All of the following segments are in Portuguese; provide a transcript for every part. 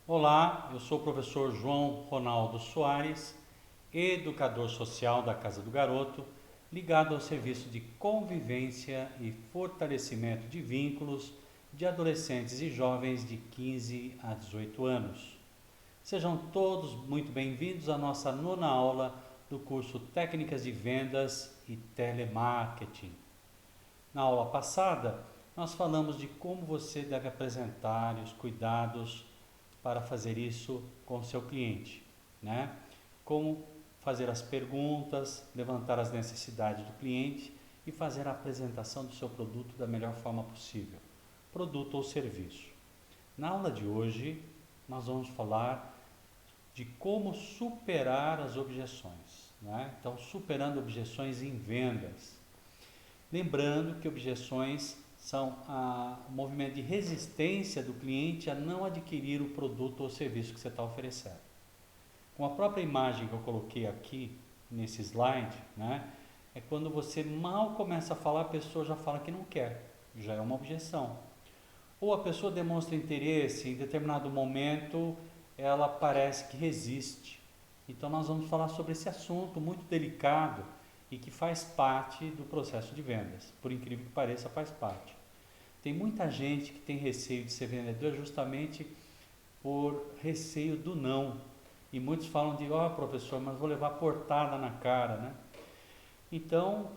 Olá, eu sou o professor João Ronaldo Soares, educador social da Casa do Garoto, ligado ao serviço de convivência e fortalecimento de vínculos de adolescentes e jovens de 15 a 18 anos. Sejam todos muito bem-vindos à nossa nona aula do curso Técnicas de Vendas e Telemarketing. Na aula passada, nós falamos de como você deve apresentar os cuidados para fazer isso com o seu cliente, né? Como fazer as perguntas, levantar as necessidades do cliente e fazer a apresentação do seu produto da melhor forma possível, produto ou serviço. Na aula de hoje, nós vamos falar de como superar as objeções, né? Então, superando objeções em vendas. Lembrando que objeções são o movimento de resistência do cliente a não adquirir o produto ou serviço que você está oferecendo. Com a própria imagem que eu coloquei aqui nesse slide, né, é quando você mal começa a falar, a pessoa já fala que não quer, já é uma objeção. Ou a pessoa demonstra interesse, em determinado momento ela parece que resiste. Então nós vamos falar sobre esse assunto muito delicado e que faz parte do processo de vendas. Por incrível que pareça, faz parte. Tem muita gente que tem receio de ser vendedor justamente por receio do não. E muitos falam de, professor, mas vou levar portada na cara, né? Então,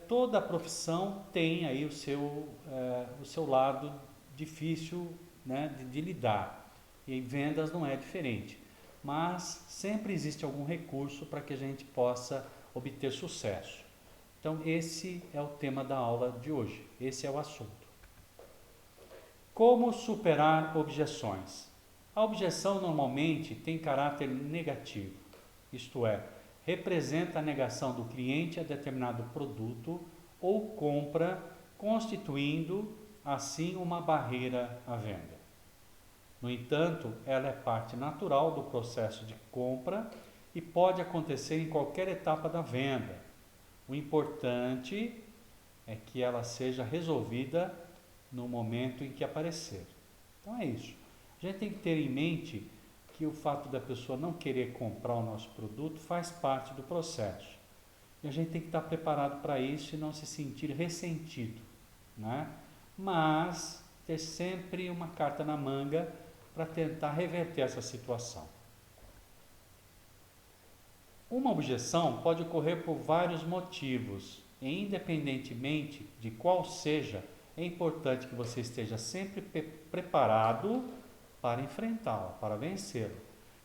toda a profissão tem aí o seu lado difícil, né, de lidar. E em vendas não é diferente. Mas sempre existe algum recurso para que a gente possa obter sucesso. Então, esse é o tema da aula de hoje. Esse é o assunto. Como superar objeções? A objeção normalmente tem caráter negativo, isto é, representa a negação do cliente a determinado produto ou compra, constituindo assim uma barreira à venda. No entanto, ela é parte natural do processo de compra e pode acontecer em qualquer etapa da venda. O importante é que ela seja resolvida no momento em que aparecer. Então é isso. A gente tem que ter em mente que o fato da pessoa não querer comprar o nosso produto faz parte do processo. E a gente tem que estar preparado para isso e não se sentir ressentido, né? Mas ter sempre uma carta na manga para tentar reverter essa situação. Uma objeção pode ocorrer por vários motivos, e independentemente de qual seja, é importante que você esteja sempre preparado para enfrentá-la, para vencê-la.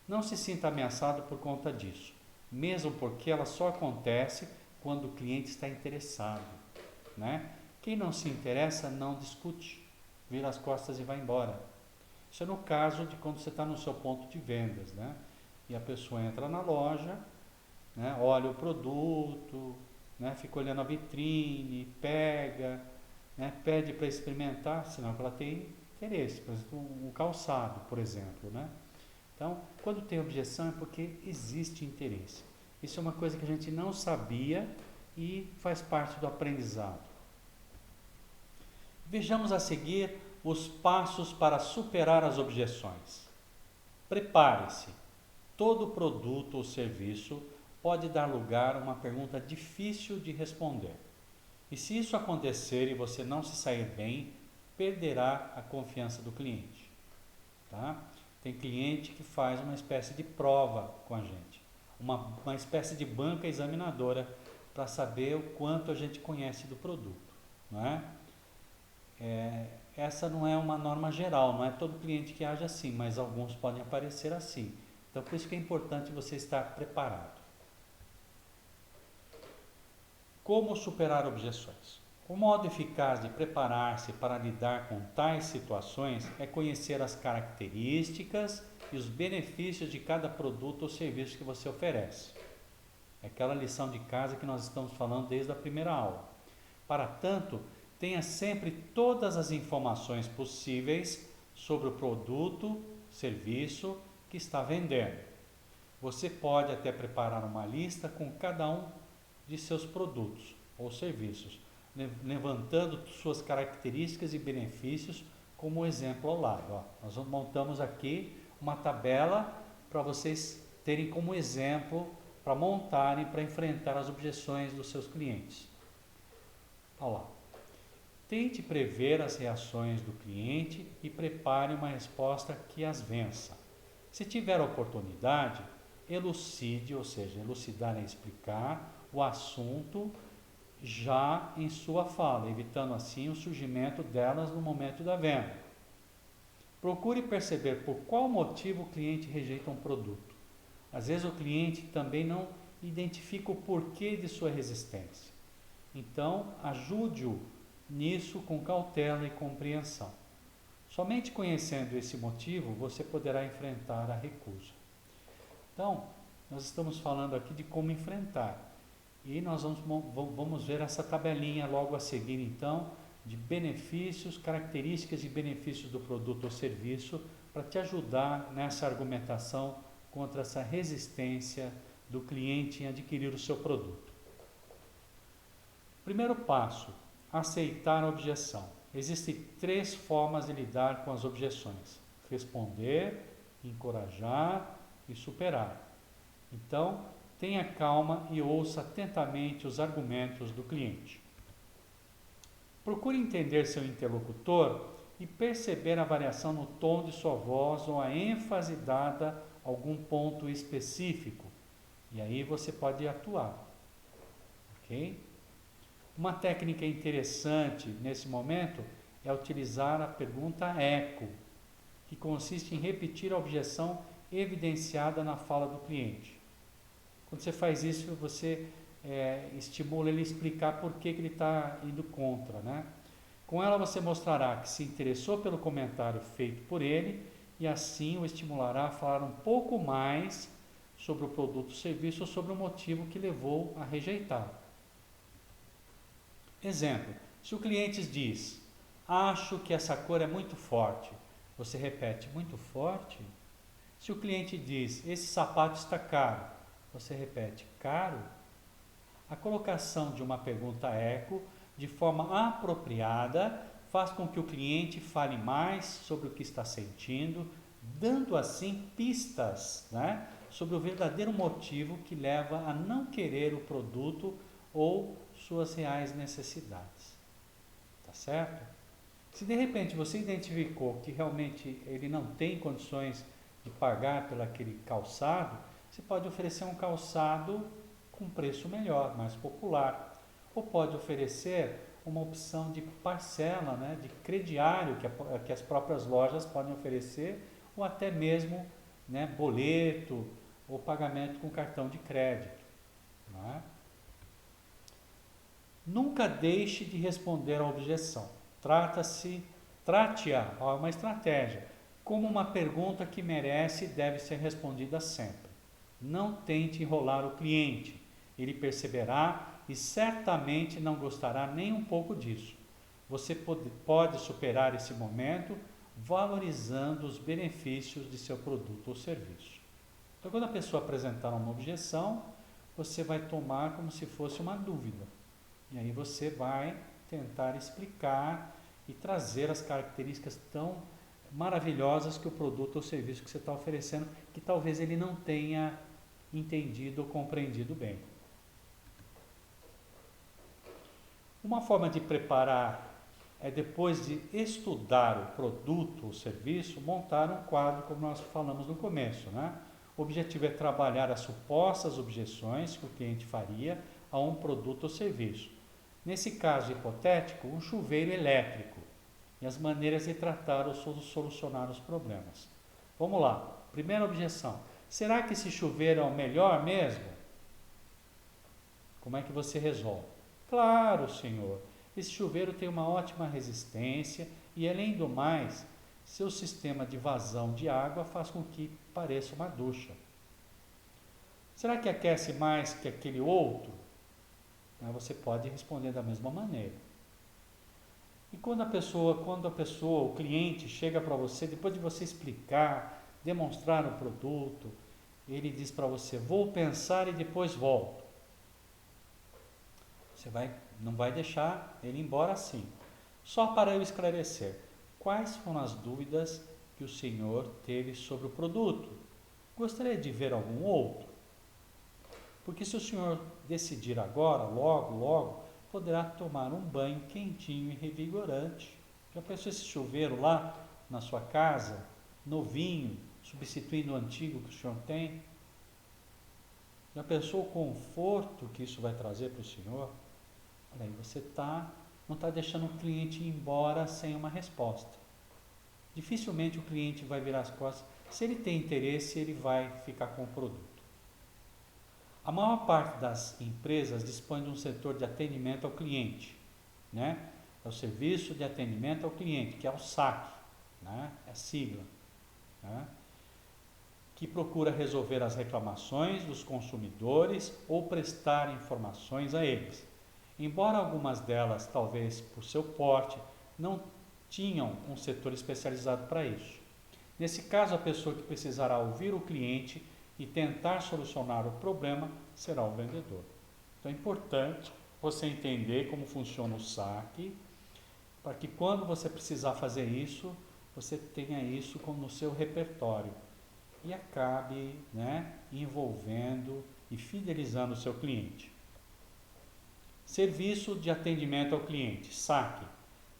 Não se sinta ameaçado por conta disso, mesmo porque ela só acontece quando o cliente está interessado, né? Quem não se interessa não discute, vira as costas e vai embora. Isso é no caso de quando você está no seu ponto de vendas, né? E a pessoa entra na loja, né, olha o produto, né, fica olhando a vitrine, pega, né, pede para experimentar, senão ela tem interesse, por exemplo, um calçado, por exemplo, né? Então, quando tem objeção é porque existe interesse. Isso é uma coisa que a gente não sabia e faz parte do aprendizado. Vejamos a seguir os passos para superar as objeções. Prepare-se. Todo produto ou serviço pode dar lugar a uma pergunta difícil de responder. E se isso acontecer e você não se sair bem, perderá a confiança do cliente. Tá? Tem cliente que faz uma espécie de prova com a gente, uma espécie de banca examinadora para saber o quanto a gente conhece do produto. Não é? Essa não é uma norma geral, não é todo cliente que age assim, mas alguns podem aparecer assim. Então, por isso que é importante você estar preparado. Como superar objeções? O modo eficaz de preparar-se para lidar com tais situações é conhecer as características e os benefícios de cada produto ou serviço que você oferece. É aquela lição de casa que nós estamos falando desde a primeira aula. Para tanto, tenha sempre todas as informações possíveis sobre o produto, serviço que está vendendo. Você pode até preparar uma lista com cada um de seus produtos ou serviços, levantando suas características e benefícios como exemplo ao lado. Nós montamos aqui uma tabela para vocês terem como exemplo, para montarem, para enfrentar as objeções dos seus clientes. Olha lá. Tente prever as reações do cliente e prepare uma resposta que as vença. Se tiver oportunidade, elucide, ou seja, elucidar é explicar o assunto já em sua fala, evitando assim o surgimento delas no momento da venda. Procure perceber por qual motivo o cliente rejeita um produto. Às vezes o cliente também não identifica o porquê de sua resistência. Então, ajude-o nisso com cautela e compreensão. Somente conhecendo esse motivo, você poderá enfrentar a recusa. Então, nós estamos falando aqui de como enfrentar. E nós vamos ver essa tabelinha logo a seguir, então, de benefícios, características e benefícios do produto ou serviço, para te ajudar nessa argumentação contra essa resistência do cliente em adquirir o seu produto. Primeiro passo, aceitar a objeção. Existem 3 formas de lidar com as objeções: responder, encorajar e superar. Então, tenha calma e ouça atentamente os argumentos do cliente. Procure entender seu interlocutor e perceber a variação no tom de sua voz ou a ênfase dada a algum ponto específico. E aí você pode atuar. Ok? Uma técnica interessante nesse momento é utilizar a pergunta eco, que consiste em repetir a objeção evidenciada na fala do cliente. Quando você faz isso, você estimula ele a explicar por que ele está indo contra, né? Com ela você mostrará que se interessou pelo comentário feito por ele e assim o estimulará a falar um pouco mais sobre o produto ou serviço ou sobre o motivo que levou a rejeitar. Exemplo, se o cliente diz: acho que essa cor é muito forte, você repete: muito forte? Se o cliente diz: esse sapato está caro, você repete: caro? A colocação de uma pergunta eco de forma apropriada faz com que o cliente fale mais sobre o que está sentindo, dando assim pistas, né, sobre o verdadeiro motivo que leva a não querer o produto ou suas reais necessidades. Tá certo? Se de repente você identificou que realmente ele não tem condições de pagar pelo aquele calçado, você pode oferecer um calçado com preço melhor, mais popular. Ou pode oferecer uma opção de parcela, né, de crediário que as próprias lojas podem oferecer, ou até mesmo, né, boleto ou pagamento com cartão de crédito. Não é? Nunca deixe de responder à objeção. Trate-a, é uma estratégia, como uma pergunta que merece e deve ser respondida sempre. Não tente enrolar o cliente. Ele perceberá e certamente não gostará nem um pouco disso. Você pode superar esse momento valorizando os benefícios de seu produto ou serviço. Então, quando a pessoa apresentar uma objeção, você vai tomar como se fosse uma dúvida. E aí você vai tentar explicar e trazer as características tão maravilhosas que o produto ou serviço que você está oferecendo, que talvez ele não tenha entendido ou compreendido bem. Uma forma de preparar é, depois de estudar o produto ou serviço, montar um quadro, como nós falamos no começo, né? O objetivo é trabalhar as supostas objeções que o cliente faria a um produto ou serviço. Nesse caso hipotético, um chuveiro elétrico e as maneiras de tratar ou solucionar os problemas. Vamos lá. Primeira objeção. Será que esse chuveiro é o melhor mesmo? Como é que você resolve? Claro, senhor. Esse chuveiro tem uma ótima resistência e, além do mais, seu sistema de vazão de água faz com que pareça uma ducha. Será que aquece mais que aquele outro? Você pode responder da mesma maneira. E quando a pessoa, o cliente chega para você, depois de você explicar, demonstrar o produto, ele diz para você: vou pensar e depois volto. Você não vai deixar ele embora assim. Só para eu esclarecer, quais foram as dúvidas que o senhor teve sobre o produto. Gostaria de ver algum outro? Porque se o senhor decidir agora, logo, poderá tomar um banho quentinho e revigorante. Já pensou esse chuveiro lá na sua casa, novinho, substituindo o antigo que o senhor tem? Já pensou o conforto que isso vai trazer para o senhor? Olha aí, você não está deixando o cliente ir embora sem uma resposta. Dificilmente o cliente vai virar as costas. Se ele tem interesse, ele vai ficar com o produto. A maior parte das empresas dispõe de um setor de atendimento ao cliente, né? É o serviço de atendimento ao cliente, que é o SAC, né? É a sigla, né? Que procura resolver as reclamações dos consumidores ou prestar informações a eles. Embora algumas delas, talvez por seu porte, não tinham um setor especializado para isso. Nesse caso, a pessoa que precisará ouvir o cliente e tentar solucionar o problema será o vendedor. Então é importante você entender como funciona o SAC, para que quando você precisar fazer isso, você tenha isso como no seu repertório e acabe, né, envolvendo e fidelizando o seu cliente. Serviço de atendimento ao cliente, SAC.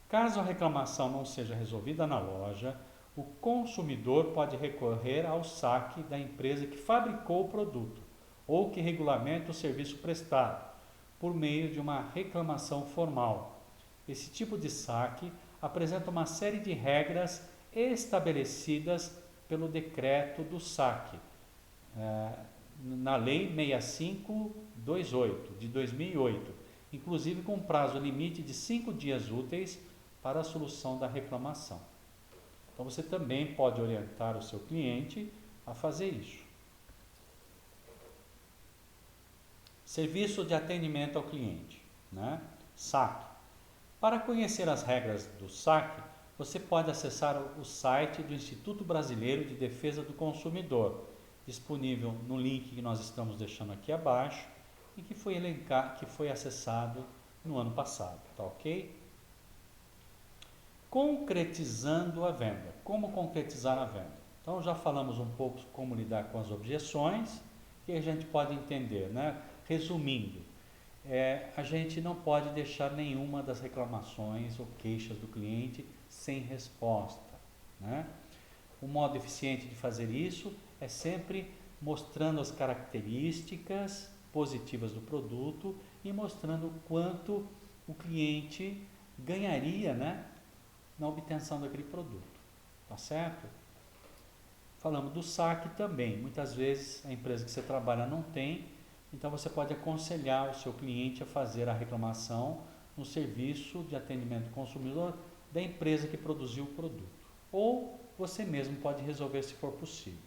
Caso a reclamação não seja resolvida na loja, o consumidor pode recorrer ao SAC da empresa que fabricou o produto ou que regulamenta o serviço prestado, por meio de uma reclamação formal. Esse tipo de SAC apresenta uma série de regras estabelecidas pelo decreto do SAC, na Lei 6528, de 2008, inclusive com prazo limite de 5 dias úteis para a solução da reclamação. Então você também pode orientar o seu cliente a fazer isso. Serviço de atendimento ao cliente, né? SAC. Para conhecer as regras do SAC, você pode acessar o site do Instituto Brasileiro de Defesa do Consumidor, disponível no link que nós estamos deixando aqui abaixo e que foi acessado no ano passado, tá ok? Concretizando a venda. Como concretizar a venda? Então já falamos um pouco como lidar com as objeções, que a gente pode entender, né? Resumindo, a gente não pode deixar nenhuma das reclamações ou queixas do cliente sem resposta, né? O modo eficiente de fazer isso é sempre mostrando as características positivas do produto e mostrando o quanto o cliente ganharia, né, na obtenção daquele produto, tá certo? Falamos do SAC também. Muitas vezes a empresa que você trabalha não tem, então você pode aconselhar o seu cliente a fazer a reclamação no serviço de atendimento ao consumidor da empresa que produziu o produto. Ou você mesmo pode resolver se for possível.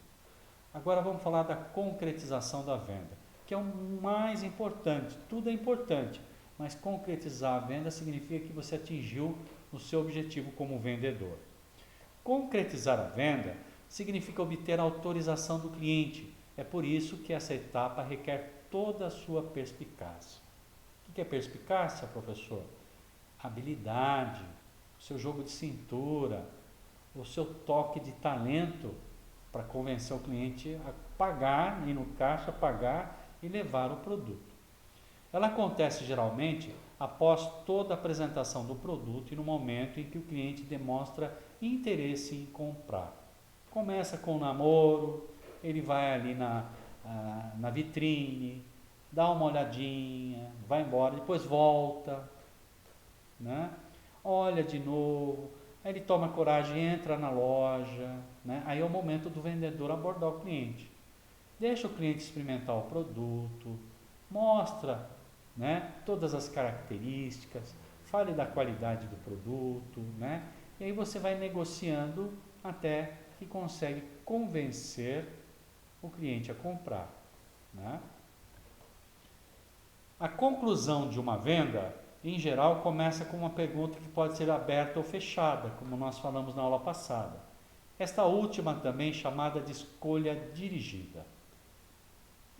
Agora vamos falar da concretização da venda, que é o mais importante. Tudo é importante, mas concretizar a venda significa que você atingiu o seu objetivo como vendedor. Concretizar a venda significa obter a autorização do cliente. É por isso que essa etapa requer toda a sua perspicácia. O que é perspicácia, professor? Habilidade, o seu jogo de cintura, o seu toque de talento para convencer o cliente a pagar, ir no caixa, pagar e levar o produto. Ela acontece geralmente após toda a apresentação do produto e no momento em que o cliente demonstra interesse em comprar. Começa com o namoro, ele vai ali na vitrine, dá uma olhadinha, vai embora, depois volta, né? Olha de novo, aí ele toma coragem, entra na loja, né? Aí é o momento do vendedor abordar o cliente. Deixa o cliente experimentar o produto, mostra, né, todas as características, fale da qualidade do produto, né? E aí você vai negociando até que consegue convencer o cliente a comprar, né? A conclusão de uma venda, em geral, começa com uma pergunta que pode ser aberta ou fechada, como nós falamos na aula passada. Esta última também chamada de escolha dirigida.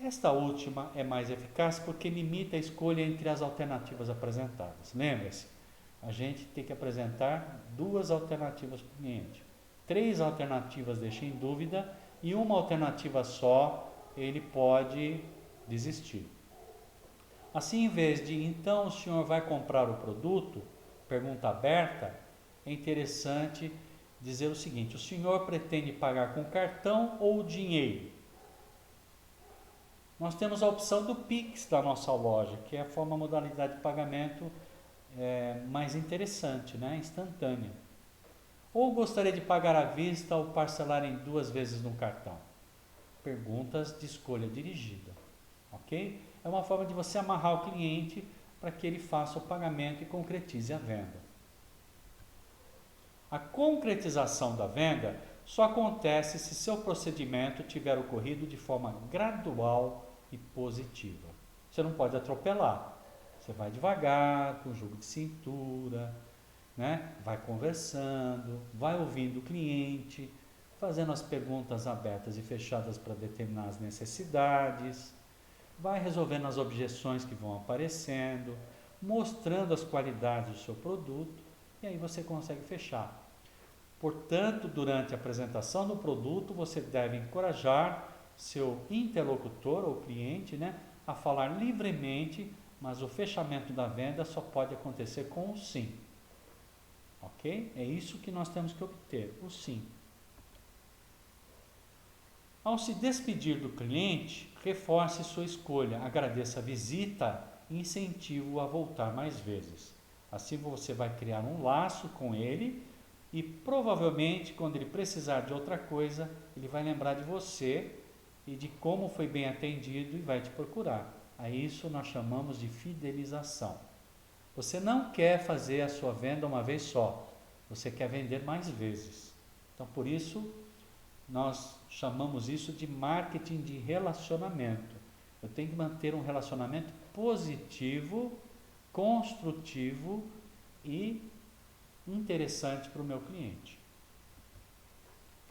Esta última é mais eficaz porque limita a escolha entre as alternativas apresentadas. Lembre-se, a gente tem que apresentar 2 alternativas para o cliente. 3 alternativas deixa em dúvida e uma alternativa só ele pode desistir. Assim, em vez de então o senhor vai comprar o produto, pergunta aberta, é interessante dizer o seguinte: o senhor pretende pagar com cartão ou dinheiro? Nós temos a opção do Pix da nossa loja, que é a modalidade de pagamento mais interessante, né? Instantânea. Ou gostaria de pagar à vista ou parcelar em 2 vezes no cartão? Perguntas de escolha dirigida, ok? É uma forma de você amarrar o cliente para que ele faça o pagamento e concretize a venda. A concretização da venda só acontece se seu procedimento tiver ocorrido de forma gradual e positiva. Você não pode atropelar. Você vai devagar, com jogo de cintura, né? Vai conversando, vai ouvindo o cliente, fazendo as perguntas abertas e fechadas para determinar as necessidades, vai resolvendo as objeções que vão aparecendo, mostrando as qualidades do seu produto, e aí você consegue fechar. Portanto, durante a apresentação do produto, você deve encorajar seu interlocutor ou cliente, né, a falar livremente, mas o fechamento da venda só pode acontecer com o sim. Ok? É isso que nós temos que obter, o sim. Ao se despedir do cliente, reforce sua escolha, agradeça a visita e incentive-o a voltar mais vezes. Assim você vai criar um laço com ele e provavelmente quando ele precisar de outra coisa, ele vai lembrar de você e de como foi bem atendido e vai te procurar. A isso nós chamamos de fidelização. Você não quer fazer a sua venda uma vez só, você quer vender mais vezes. Então por isso nós chamamos isso de marketing de relacionamento. Eu tenho que manter um relacionamento positivo, construtivo e interessante para o meu cliente.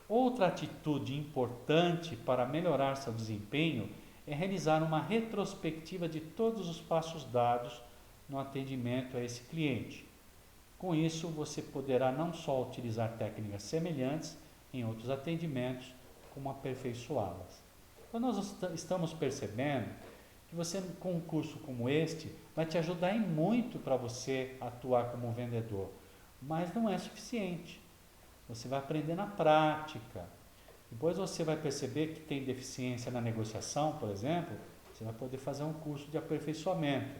Outra atitude importante para melhorar seu desempenho é realizar uma retrospectiva de todos os passos dados no atendimento a esse cliente. Com isso, você poderá não só utilizar técnicas semelhantes em outros atendimentos, como aperfeiçoá-las. Então, nós estamos percebendo que você, com um curso como este, vai te ajudar em muito para você atuar como vendedor, mas não é suficiente. Você vai aprender na prática. Depois você vai perceber que tem deficiência na negociação, por exemplo, você vai poder fazer um curso de aperfeiçoamento.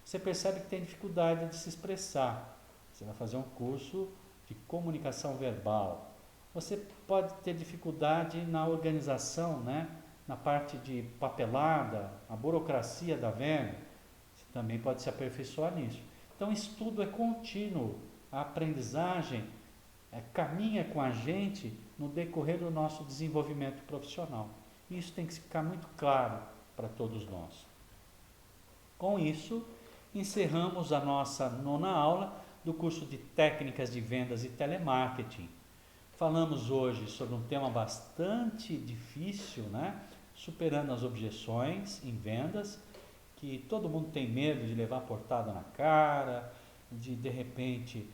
Você percebe que tem dificuldade de se expressar, você vai fazer um curso de comunicação verbal. Você pode ter dificuldade na organização, né? Na parte de papelada, a burocracia da venda, você também pode se aperfeiçoar nisso. Então, estudo é contínuo, a aprendizagem caminha com a gente no decorrer do nosso desenvolvimento profissional. Isso tem que ficar muito claro para todos nós. Com isso, encerramos a nossa 9ª aula do curso de Técnicas de Vendas e Telemarketing. Falamos hoje sobre um tema bastante difícil, né? Superando as objeções em vendas, que todo mundo tem medo de levar portada na cara, de repente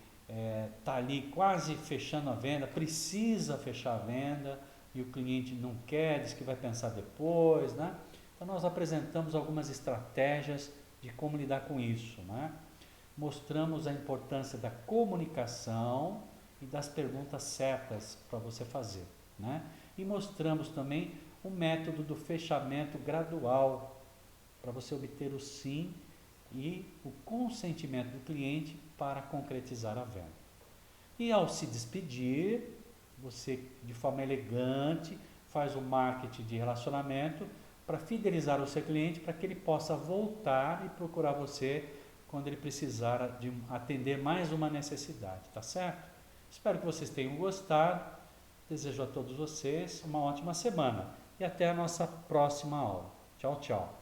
tá ali quase fechando a venda, precisa fechar a venda e o cliente não quer, diz que vai pensar depois, né? Então nós apresentamos algumas estratégias de como lidar com isso, né? Mostramos a importância da comunicação e das perguntas certas para você fazer, né? E mostramos também o método do fechamento gradual para você obter o sim e o consentimento do cliente para concretizar a venda. E ao se despedir, você de forma elegante faz o marketing de relacionamento para fidelizar o seu cliente para que ele possa voltar e procurar você quando ele precisar de atender mais uma necessidade, tá certo? Espero que vocês tenham gostado. Desejo a todos vocês uma ótima semana e até a nossa próxima aula. Tchau, tchau.